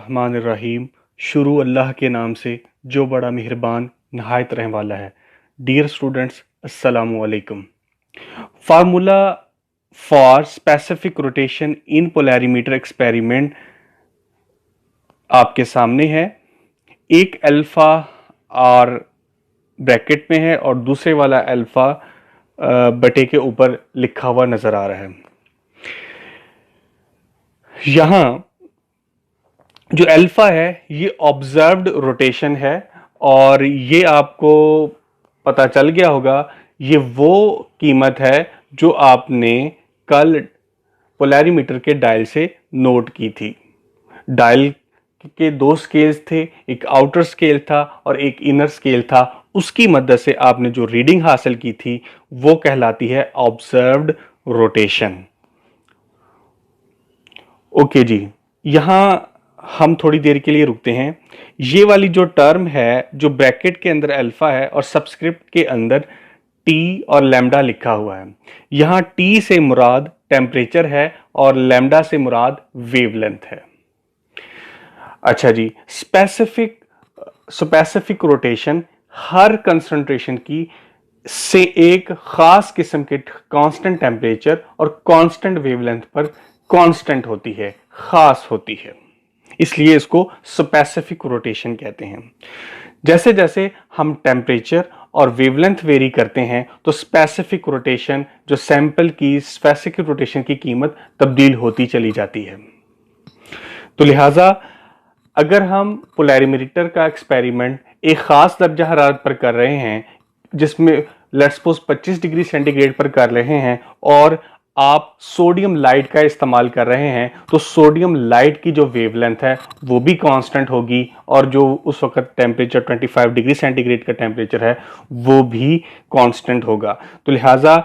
बिस्मिल्लाहिर्रहमानिर्रहीम। शुरू अल्लाह के नाम से जो बड़ा मेहरबान नहायत रहने वाला है। डियर स्टूडेंट्स, अस्सलामु अलैकुम। Formula for specific rotation in polarimeter experiment आपके सामने है। एक अल्फा आर ब्रैकेट में है और दूसरे वाला अल्फा बटे के ऊपर लिखा हुआ नजर आ रहा है। यहां जो अल्फा है ये ऑब्जर्व्ड रोटेशन है और ये आपको पता चल गया होगा। ये वो कीमत है जो आपने कल पोलैरीमीटर के डायल से नोट की थी। डायल के दो स्केल्स थे, एक आउटर स्केल था और एक इनर स्केल था। उसकी मदद से आपने जो रीडिंग हासिल की थी वो कहलाती है ऑब्जर्व्ड रोटेशन। ओके जी, यहां हम थोड़ी देर के लिए रुकते हैं। ये वाली जो टर्म है जो ब्रैकेट के अंदर अल्फा है और सबस्क्रिप्ट के अंदर टी और लैम्डा लिखा हुआ है। यहां टी से मुराद टेम्परेचर है और लैम्डा से मुराद वेवलेंथ है। अच्छा जी, स्पेसिफिक रोटेशन हर कंसंट्रेशन की से एक खास किस्म के कांस्टेंट टेम्परेचर और कांस्टेंट वेवलेंथ पर कांस्टेंट होती है, खास होती है, इसलिए इसको स्पेसिफिक रोटेशन कहते हैं। जैसे जैसे हम टेम्परेचर और वेवलेंथ वेरी करते हैं तो स्पेसिफिक रोटेशन जो सैंपल की स्पेसिफिक रोटेशन की कीमत तब्दील होती चली जाती है। तो लिहाजा अगर हम पोलैरीमीटर का एक्सपेरिमेंट एक खास दर्जा हरारत पर कर रहे हैं, जिसमें लेट्स सपोज 25 डिग्री सेंटीग्रेड पर कर रहे हैं और आप सोडियम लाइट का इस्तेमाल कर रहे हैं, तो सोडियम लाइट की जो वेवलेंथ है वो भी कांस्टेंट होगी और जो उस वक्त टेम्परेचर 25 डिग्री सेंटीग्रेड का टेम्परेचर है वो भी कांस्टेंट होगा। तो लिहाजा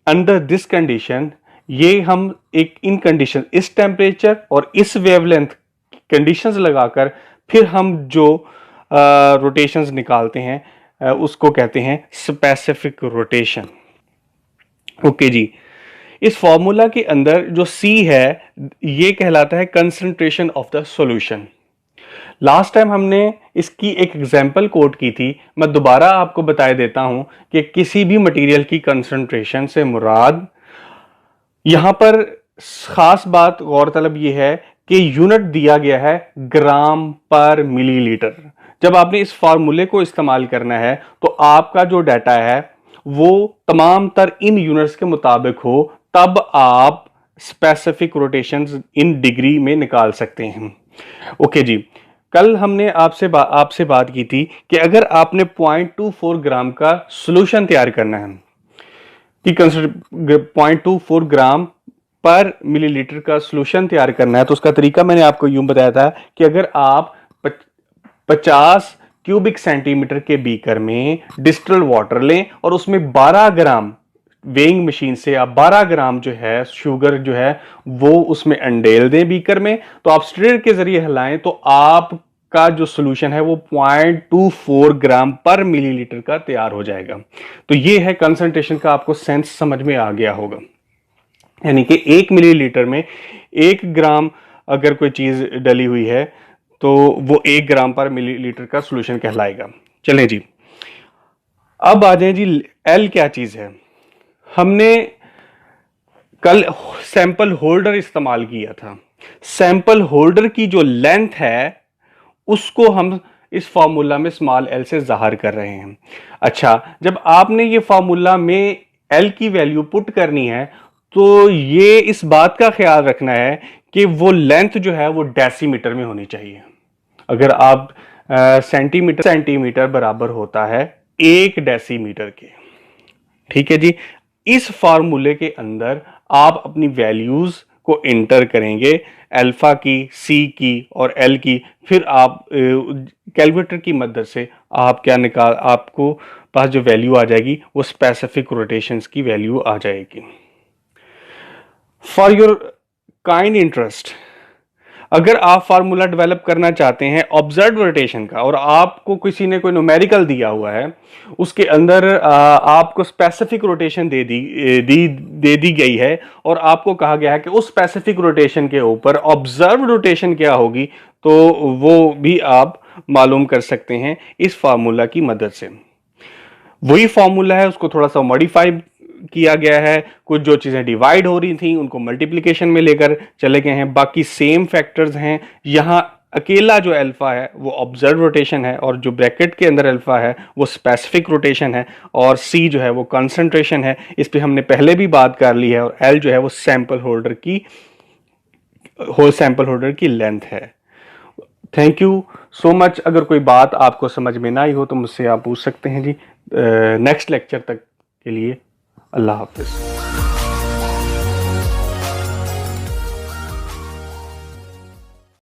अंडर दिस कंडीशन ये हम एक इन कंडीशन इस टेम्परेचर और इस वेवलेंथ कंडीशंस लगाकर फिर हम जो रोटेशंस निकालते हैं उसको कहते हैं स्पेसिफिक रोटेशन। ओके जी, इस फॉर्मूला के अंदर जो C है ये कहलाता है concentration of the solution. Last time हमने इसकी एक एग्जांपल कोट की थी, मैं दोबारा आपको बता देता हूं कि किसी भी मटेरियल की कंसंट्रेशन से मुराद, यहां पर खास बात गौरतलब ये है कि यूनिट दिया गया है ग्राम पर मिलीलीटर। जब आपने इस फार्मूले को इस्तेमाल करना है तो आपका जो डाटा है वो तमाम तर इन यूनिट्स के मुताबिक हो, तब आप स्पेसिफिक रोटेशंस इन डिग्री में निकाल सकते हैं। ओके जी, कल हमने आपसे बात की थी कि अगर आपने 0.24 ग्राम का सॉल्यूशन तैयार करना है कि 0.24 ग्राम पर मिलीलीटर का सॉल्यूशन तैयार करना है, तो उसका तरीका मैंने आपको यूं बताया था कि अगर आप 50 क्यूबिक सेंटीमीटर के बीकर में डिस्टिल्ड वाटर लें और उसमें 12 ग्राम वेइंग मशीन से आप 12 ग्राम जो है शुगर जो है वो उसमें अंडेल दें बीकर में, तो आप स्ट्रेयर के जरिए हिलाएं तो आपका जो सॉल्यूशन है वो 0.24 ग्राम पर मिलीलीटर का तैयार हो जाएगा। तो ये है कंसंट्रेशन का, आपको सेंस समझ में आ गया होगा। यानी कि 1 मिलीलीटर में 1 ग्राम अगर कोई चीज डली हुई है तो वो 1 ग्राम पर मिलीलीटर का सॉल्यूशन कहलाएगा। चलें जी, अब आ जाए जी एल क्या चीज है। हमने कल सैंपल होल्डर इस्तेमाल किया था। सैंपल होल्डर की जो लेंथ है उसको हम इस फार्मूला में स्मॉल एल से जाहिर कर रहे हैं। अच्छा, जब आपने ये फार्मूला में एल की वैल्यू पुट करनी है तो ये इस बात का ख्याल रखना है कि वो लेंथ जो है वो डेसीमीटर में होनी चाहिए। अगर आप सेंटीमीटर बराबर होता है 1 डेसीमीटर के, ठीक है जी। इस फार्मूले के अंदर आप अपनी वैल्यूज को इंटर करेंगे, अल्फा की, सी की और एल की, फिर आप कैलकुलेटर की मदद से आप आपको पास जो वैल्यू आ जाएगी वो स्पेसिफिक रोटेशंस की वैल्यू आ जाएगी। फॉर योर काइंड इंटरेस्ट, अगर आप फार्मूला डेवलप करना चाहते हैं ऑब्जर्व रोटेशन का और आपको किसी ने कोई न्यूमेरिकल दिया हुआ है, उसके अंदर आपको स्पेसिफिक रोटेशन दे दी गई है और आपको कहा गया है कि उस स्पेसिफिक रोटेशन के ऊपर ऑब्जर्व रोटेशन क्या होगी, तो वो भी आप मालूम कर सकते हैं इस फार्मूला की मदद से। वही फार्मूला है, उसको थोड़ा सा मॉडिफाई किया गया है, कुछ जो चीज़ें डिवाइड हो रही थी उनको मल्टीप्लिकेशन में लेकर चले गए हैं, बाकी सेम फैक्टर्स हैं। यहाँ अकेला जो अल्फा है वो ऑब्जर्व रोटेशन है, और जो ब्रैकेट के अंदर अल्फा है वो स्पेसिफिक रोटेशन है, और सी जो है वो कंसंट्रेशन है। इस पे हमने पहले भी बात कर ली है, और एल जो है वो सैंपल होल्डर की लेंथ है। Thank you so much. अगर कोई बात आपको समझ में ना आई हो तो मुझसे आप पूछ सकते हैं जी। नेक्स्ट लेक्चर तक के लिए अल्लाह हाफिज़।